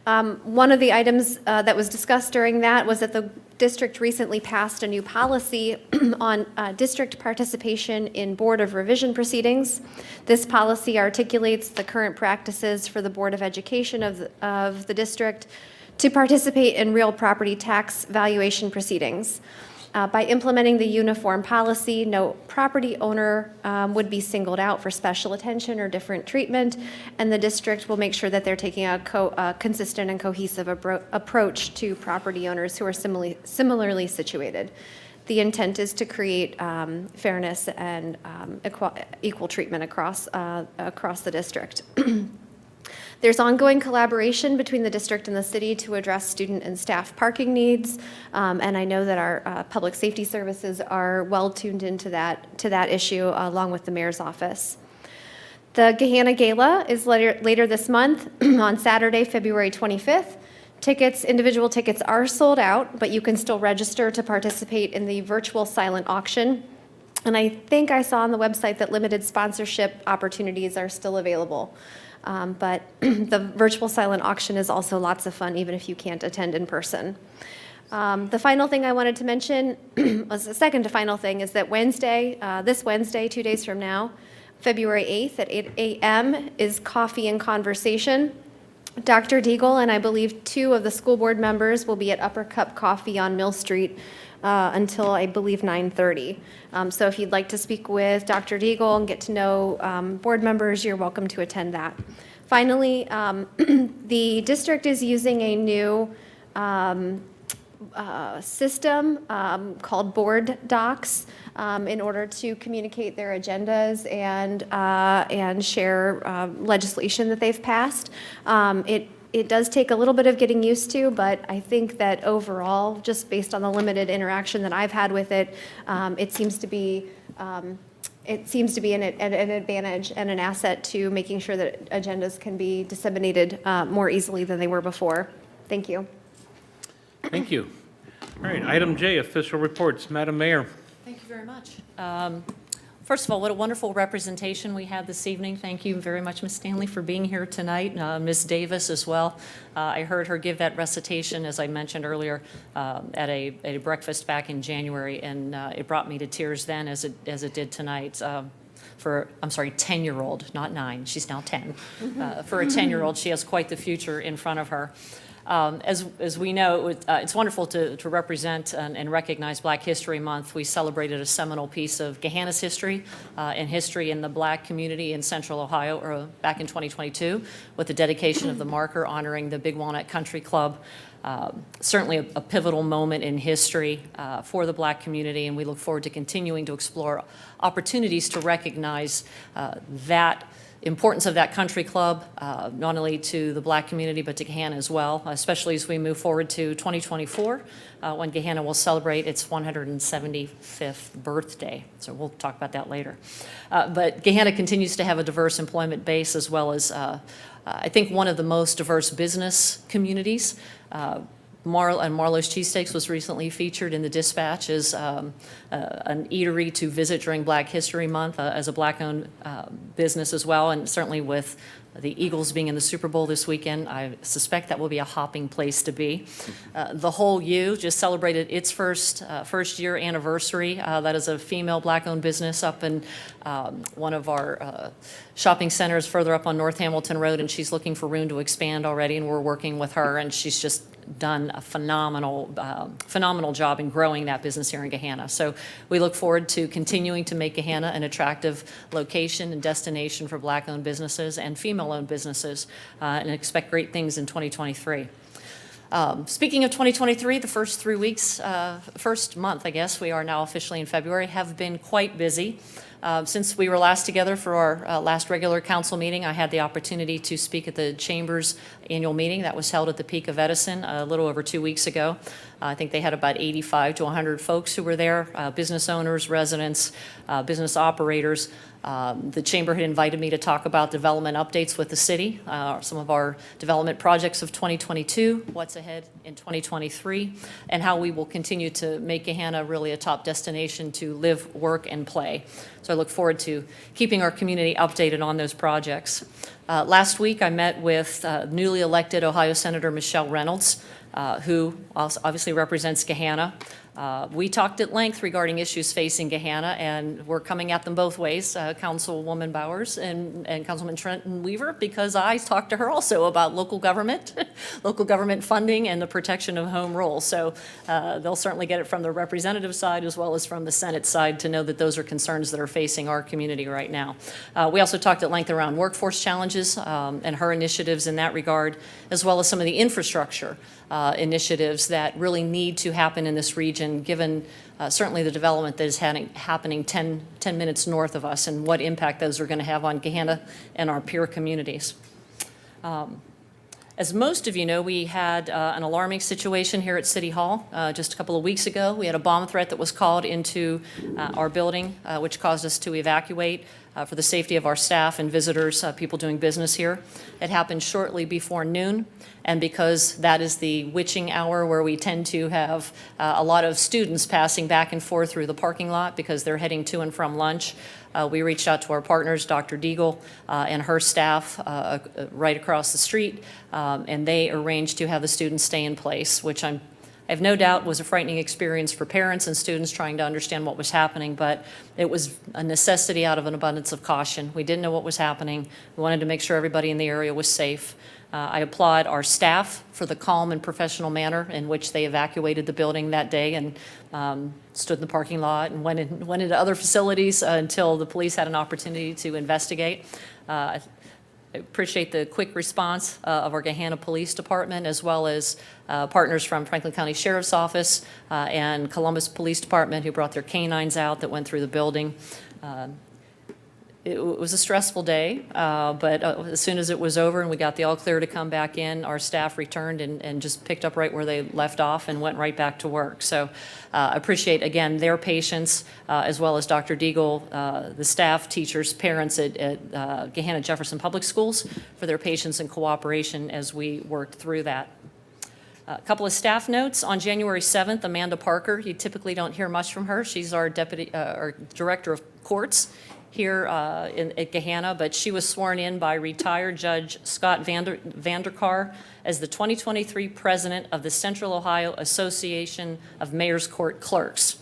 One of the items that was discussed during that was that the district recently passed a new policy on district participation in Board of Revision proceedings. This policy articulates the current practices for the Board of Education of the district to participate in real property tax valuation proceedings. By implementing the uniform policy, no property owner would be singled out for special attention or different treatment, and the district will make sure that they're taking a consistent and cohesive approach to property owners who are similarly situated. The intent is to create fairness and equal treatment across the district. There's ongoing collaboration between the district and the city to address student and staff parking needs, and I know that our public safety services are well tuned into that issue, along with the mayor's office. The Gahanna Gala is later this month on Saturday, February 25th. Individual tickets are sold out, but you can still register to participate in the virtual silent auction. And I think I saw on the website that limited sponsorship opportunities are still available. But the virtual silent auction is also lots of fun, even if you can't attend in person. The final thing I wanted to mention, was the second to final thing, is that this Wednesday, 2 days from now, February 8th at 8 a.m. is Coffee and Conversation. Dr. Deagle and I believe 2 of the school board members will be at Upper Cup Coffee on Mill Street until I believe 9:30. So if you'd like to speak with Dr. Deagle and get to know board members, you're welcome to attend that. Finally, the district is using a new system called Board Docs in order to communicate their agendas and share legislation that they've passed. It does take a little bit of getting used to, but I think that overall, just based on the limited interaction that I've had with it, it seems to be an advantage and an asset to making sure that agendas can be disseminated more easily than they were before. Thank you. Thank you. All right, item J, official reports. Madam Mayor. Thank you very much. First of all, what a wonderful representation we had this evening. Thank you very much, Ms. Stanley, for being here tonight. Ms. Davis as well. I heard her give that recitation, as I mentioned earlier, at a breakfast back in January, and it brought me to tears then as it did tonight. For, I'm sorry, 10-year-old, not 9. She's now 10. For a 10-year-old, she has quite the future in front of her. As we know, it's wonderful to represent and recognize Black History Month. We celebrated a seminal piece of Gahanna's history and history in the Black community in Central Ohio back in 2022 with the dedication of the marker honoring the Big Walnut Country Club. Certainly a pivotal moment in history for the Black community, and we look forward to continuing to explore opportunities to recognize that importance of that country club, not only to the Black community, but to Gahanna as well, especially as we move forward to 2024, when Gahanna will celebrate its 175th birthday. So we'll talk about that later. But Gahanna continues to have a diverse employment base, as well as, I think, one of the most diverse business communities. Marlowe's Cheesesteaks was recently featured in the Dispatch as an eatery to visit during Black History Month as a Black-owned business as well, and certainly with the Eagles being in the Super Bowl this weekend, I suspect that will be a hopping place to be. The Whole U just celebrated its first year anniversary. That is a female black-owned business up in one of our shopping centers further up on North Hamilton Road, and she's looking for room to expand already, and we're working with her, and she's just done a phenomenal job in growing that business here in Gahanna. So we look forward to continuing to make Gahanna an attractive location and destination for black-owned businesses and female-owned businesses, and expect great things in 2023. Speaking of 2023, the first 3 weeks, first month, I guess, we are now officially in February, have been quite busy. Since we were last together for our last regular council meeting, I had the opportunity to speak at the Chamber's annual meeting that was held at the Peak of Edison a little over 2 weeks ago. I think they had about 85 to 100 folks who were there, business owners, residents, business operators. The Chamber had invited me to talk about development updates with the city, some of our development projects of 2022, what's ahead in 2023, and how we will continue to make Gahanna really a top destination to live, work, and play. So I look forward to keeping our community updated on those projects. Last week, I met with newly elected Ohio Senator Michelle Reynolds, who also obviously represents Gahanna. We talked at length regarding issues facing Gahanna, and we're coming at them both ways, Councilwoman Bowers and Councilman Trenton Weaver, because I talked to her also about local government, local government funding, and the protection of home rule. So they'll certainly get it from the representative side as well as from the Senate side to know that those are concerns that are facing our community right now. We also talked at length around workforce challenges and her initiatives in that regard, as well as some of the infrastructure initiatives that really need to happen in this region, given certainly the development that is happening 10 minutes north of us and what impact those are going to have on Gahanna and our peer communities. As most of you know, we had an alarming situation here at City Hall just a couple of weeks ago. We had a bomb threat that was called into our building, which caused us to evacuate for the safety of our staff and visitors, people doing business here. It happened shortly before noon, and because that is the witching hour where we tend to have a lot of students passing back and forth through the parking lot because they're heading to and from lunch, we reached out to our partners, Dr. Deagle and her staff right across the street, and they arranged to have the students stay in place, which I have no doubt was a frightening experience for parents and students trying to understand what was happening, but it was a necessity out of an abundance of caution. We didn't know what was happening. We wanted to make sure everybody in the area was safe. I applaud our staff for the calm and professional manner in which they evacuated the building that day and stood in the parking lot and went into other facilities until the police had an opportunity to investigate. I appreciate the quick response of our Gahanna Police Department, as well as partners from Franklin County Sheriff's Office and Columbus Police Department, who brought their canines out that went through the building. It was a stressful day, but as soon as it was over and we got the all clear to come back in, our staff returned and just picked up right where they left off and went right back to work. So I appreciate, again, their patience, as well as Dr. Deagle, the staff, teachers, parents at Gahanna Jefferson Public Schools for their patience and cooperation as we worked through that. A couple of staff notes. On January 7th, Amanda Parker, you typically don't hear much from her. She's our director of courts here at Gahanna, but she was sworn in by retired Judge Scott Vanderkar as the 2023 president of the Central Ohio Association of Mayor's Court Clerks.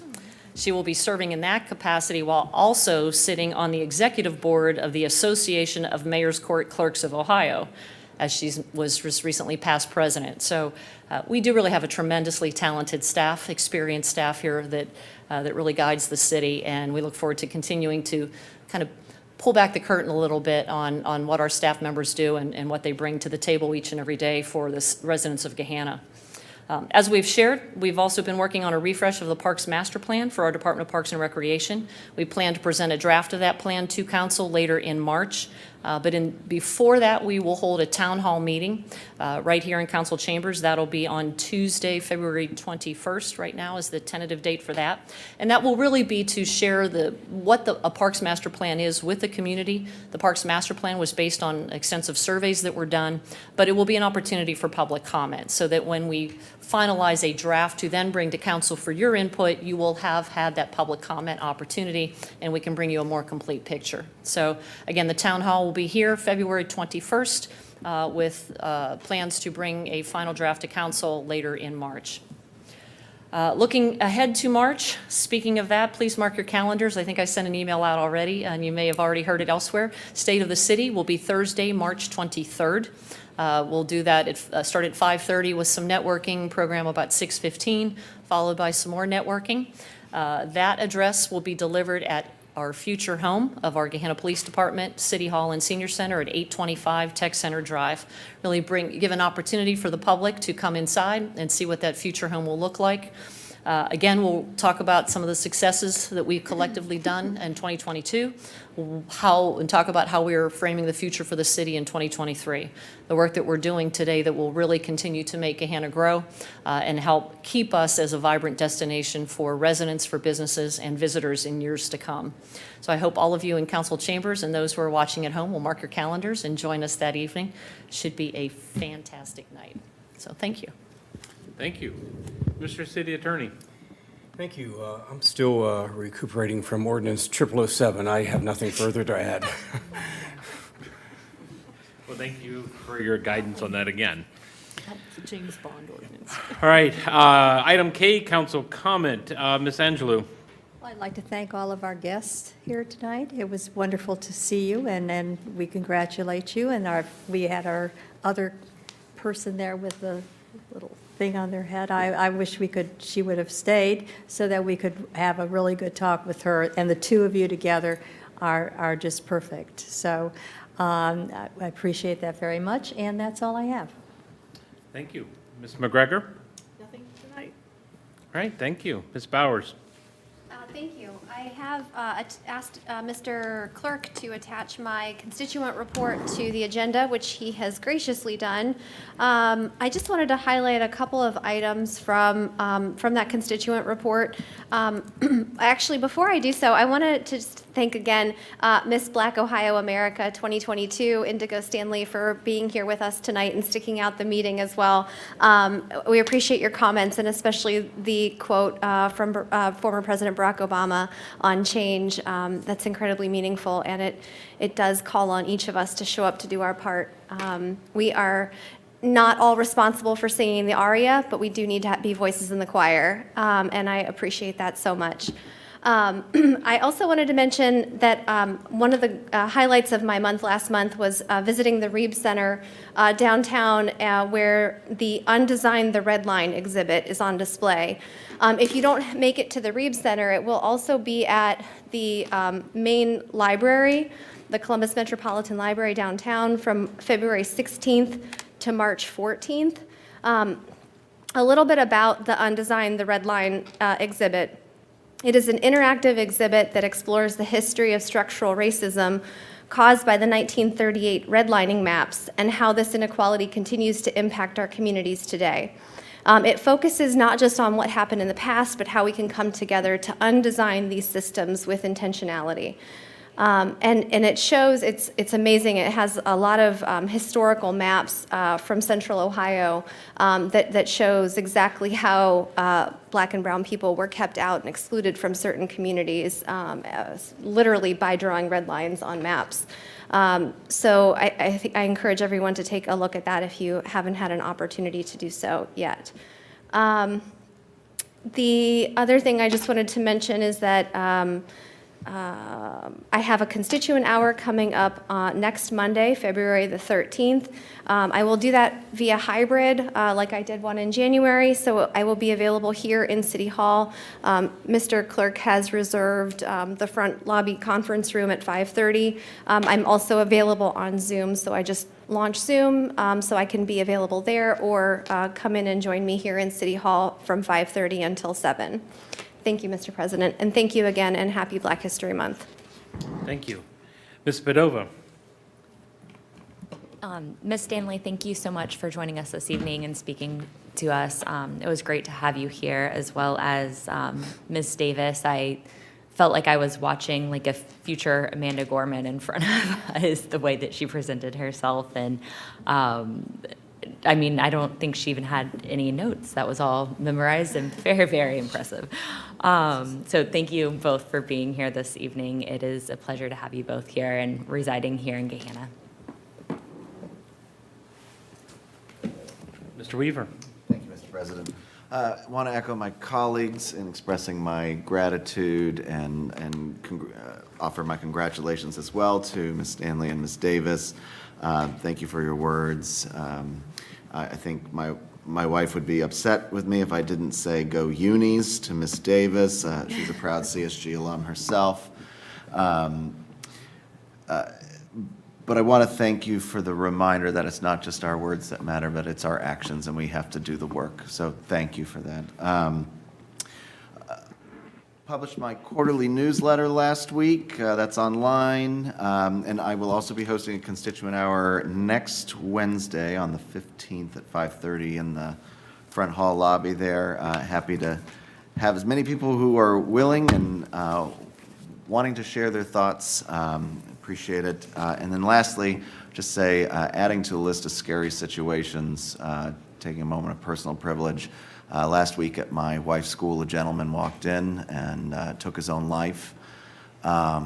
She will be serving in that capacity while also sitting on the executive board of the Association of Mayor's Court Clerks of Ohio, as she was just recently past president. So we do really have a tremendously talented staff, experienced staff here that really guides the city, and we look forward to continuing to kind of pull back the curtain a little bit on what our staff members do and what they bring to the table each and every day for the residents of Gahanna. As we've shared, we've also been working on a refresh of the Parks Master Plan for our Department of Parks and Recreation. We plan to present a draft of that plan to Council later in March. But before that, we will hold a town hall meeting right here in Council Chambers. That'll be on Tuesday, February 21st. Right now is the tentative date for that. And that will really be to share what a Parks Master Plan is with the community. The Parks Master Plan was based on extensive surveys that were done, but it will be an opportunity for public comment so that when we finalize a draft to then bring to Council for your input, you will have had that public comment opportunity and we can bring you a more complete picture. So again, the town hall will will be here February 21st with plans to bring a final draft to council later in March. Looking ahead to March, speaking of that, please mark your calendars. I think I sent an email out already, and you may have already heard it elsewhere. State of the City will be Thursday, March 23rd. We'll do that, start at 5:30 with some networking, program about 6:15, followed by some more networking. That address will be delivered at our future home of our Gahanna Police Department, City Hall, and Senior Center at 825 Tech Center Drive. Really give an opportunity for the public to come inside and see what that future home will look like. Again, we'll talk about some of the successes that we've collectively done in 2022, and talk about how we are framing the future for the city in 2023. The work that we're doing today that will really continue to make Gahanna grow and help keep us as a vibrant destination for residents, for businesses, and visitors in years to come. So I hope all of you in council chambers and those who are watching at home will mark your calendars and join us that evening. Should be a fantastic night. So thank you. Thank you. Mr. City Attorney. Thank you. I'm still recuperating from ordinance 0007. I have nothing further to add. Well, thank you for your guidance on that again. That's the James Bond ordinance. All right, item K, council comment. Ms. Angelou. Well, I'd like to thank all of our guests here tonight. It was wonderful to see you, and we congratulate you. And we had our other person there with the little thing on their head. I wish she would have stayed so that we could have a really good talk with her. And the two of you together are just perfect. So I appreciate that very much, and that's all I have. Thank you. Ms. McGregor. Nothing tonight. All right, thank you. Ms. Bowers. Thank you. I have asked Mr. Clerk to attach my constituent report to the agenda, which he has graciously done. I just wanted to highlight a couple of items from that constituent report. Actually, before I do so, I wanted to just thank again Miss Black Ohio America 2022, Indigo Stanley, for being here with us tonight and sticking out the meeting as well. We appreciate your comments, and especially the quote from former President Barack Obama on change. That's incredibly meaningful, and it does call on each of us to show up to do our part. We are not all responsible for singing the aria, but we do need to be voices in the choir, and I appreciate that so much. I also wanted to mention that one of the highlights of my last month was visiting the Reeb Center downtown, where the Undesigned the Red Line exhibit is on display. If you don't make it to the Reeb Center, it will also be at the main library, the Columbus Metropolitan Library downtown, from February 16th to March 14th. A little bit about the Undesigned the Red Line exhibit. It is an interactive exhibit that explores the history of structural racism caused by the 1938 redlining maps and how this inequality continues to impact our communities today. It focuses not just on what happened in the past, but how we can come together to undesign these systems with intentionality. And it shows, it's amazing. It has a lot of historical maps from Central Ohio that shows exactly how Black and brown people were kept out and excluded from certain communities, literally by drawing red lines on maps. So I encourage everyone to take a look at that if you haven't had an opportunity to do so yet. The other thing I just wanted to mention is that I have a constituent hour coming up next Monday, February the 13th. I will do that via hybrid, like I did one in January, so I will be available here in City Hall. Mr. Clerk has reserved the front lobby conference room at 5:30. I'm also available on Zoom, so I just launched Zoom, so I can be available there, or come in and join me here in City Hall from 5:30 until 7. Thank you, Mr. President, and thank you again, and happy Black History Month. Thank you. Ms. Padova. Ms. Stanley, thank you so much for joining us this evening and speaking to us. It was great to have you here, as well as Ms. Davis. I felt like I was watching like a future Amanda Gorman in front of us, the way that she presented herself, and I mean, I don't think she even had any notes. That was all memorized and very, very impressive. So thank you both for being here this evening. It is a pleasure to have you both here and residing here in Gahanna. Mr. Weaver. Thank you, Mr. President. I want to echo my colleagues in expressing my gratitude and offer my congratulations as well to Ms. Stanley and Ms. Davis. Thank you for your words. I think my wife would be upset with me if I didn't say go unis to Ms. Davis. She's a proud CSG alum herself. But I want to thank you for the reminder that it's not just our words that matter, but it's our actions, and we have to do the work. So thank you for that. Published my quarterly newsletter last week. That's online. And I will also be hosting a constituent hour next Wednesday on the 15th at 5:30 in the front hall lobby there. Happy to have as many people who are willing and wanting to share their thoughts. Appreciate it. And then lastly, just say, adding to the list of scary situations, taking a moment of personal privilege. Last week at my wife's school, a gentleman walked in and took his own life. A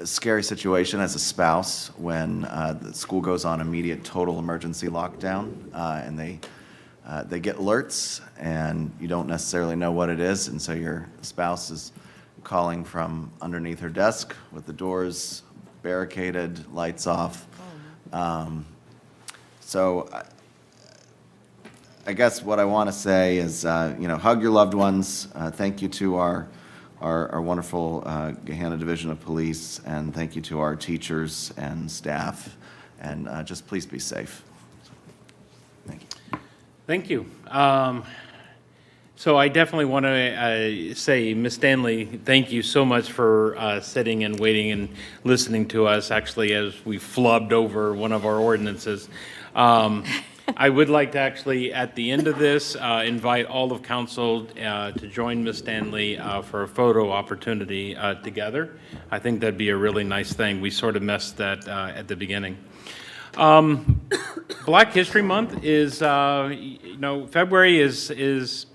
scary situation as a spouse when the school goes on immediate total emergency lockdown, and they get alerts, and you don't necessarily know what it is, and so your spouse is calling from underneath her desk with the doors barricaded, lights off. So I guess what I want to say is, hug your loved ones. Thank you to our wonderful Gahanna Division of Police, and thank you to our teachers and staff. And just please be safe. Thank you. Thank you. So I definitely want to say, Ms. Stanley, thank you so much for sitting and waiting and listening to us, actually, as we flubbed over one of our ordinances. I would like to actually, at the end of this, invite all of council to join Ms. Stanley for a photo opportunity together. I think that'd be a really nice thing. We sort of messed that at the beginning. Black History Month is, February is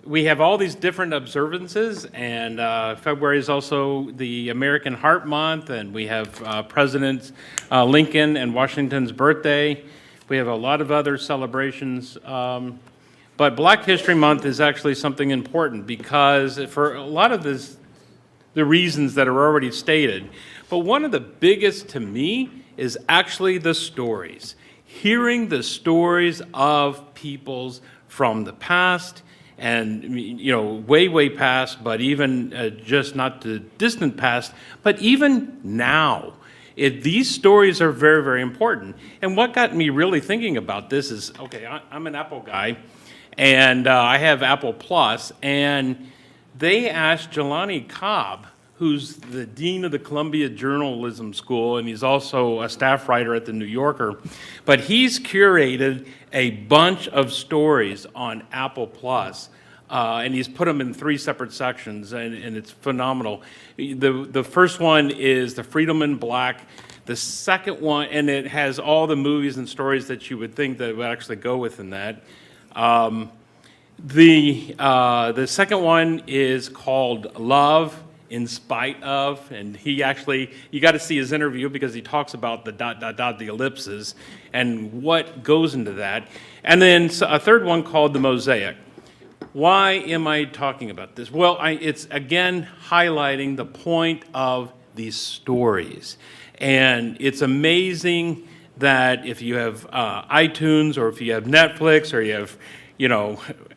we have all these different observances, and February is also the American Heart Month, and we have President Lincoln and Washington's birthday. We have a lot of other celebrations, but Black History Month is actually something important because for a lot of the reasons that are already stated, but one of the biggest to me is actually the stories. Hearing the stories of peoples from the past, and way, way past, but even just not the distant past, but even now. These stories are very, very important. And what got me really thinking about this is, okay, I'm an Apple guy, and I have Apple Plus, and they asked Jelani Cobb, who's the dean of the Columbia Journalism School, and he's also a staff writer at the New Yorker, but he's curated a bunch of stories on Apple Plus, and he's put them in 3 separate sections, and it's phenomenal. The first one is The Freedom in Black. The second one, and it has all the movies and stories that you would think that would actually go within that. The second one is called Love in Spite of, and he actually, you got to see his interview because he talks about the ... the ellipses, and what goes into that. And then a third one called The Mosaic. Why am I talking about this? Well, it's again highlighting the point of these stories. And it's amazing that if you have iTunes, or if you have Netflix, or you have,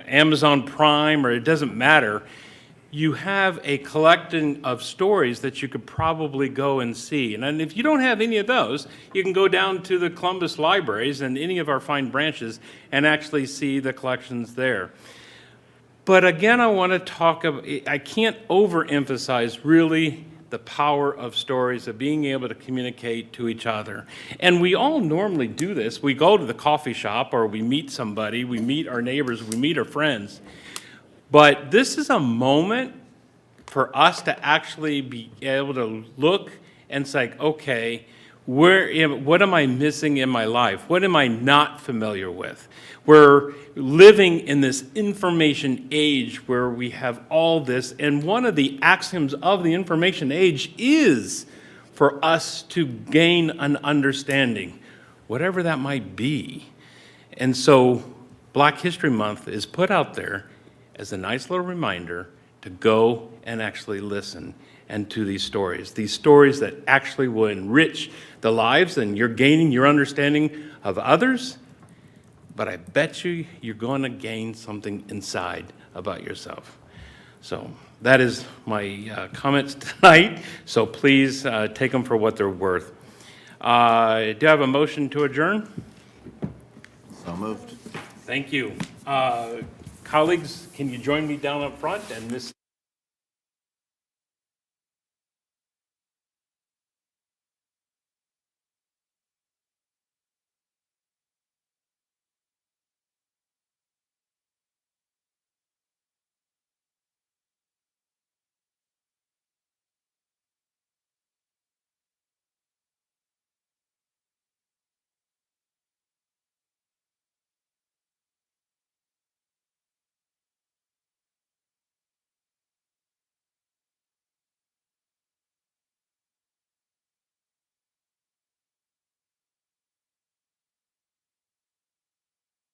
Amazon Prime, or it doesn't matter, you have a collection of stories that you could probably go and see. And if you don't have any of those, you can go down to the Columbus libraries and any of our fine branches and actually see the collections there. But again, I want to talk about, I can't overemphasize really the power of stories, of being able to communicate to each other. And we all normally do this. We go to the coffee shop, or we meet somebody, we meet our neighbors, we meet our friends. But this is a moment for us to actually be able to look and say, okay, what am I missing in my life? What am I not familiar with? We're living in this information age where we have all this, and one of the axioms of the information age is for us to gain an understanding, whatever that might be. And so Black History Month is put out there as a nice little reminder to go and actually listen and to these stories that actually will enrich the lives, and you're gaining your understanding of others, but I bet you're going to gain something inside about yourself. So that is my comments tonight, so please take them for what they're worth. Do I have a motion to adjourn? So moved. Thank you. Colleagues, can you join me down up front and Miss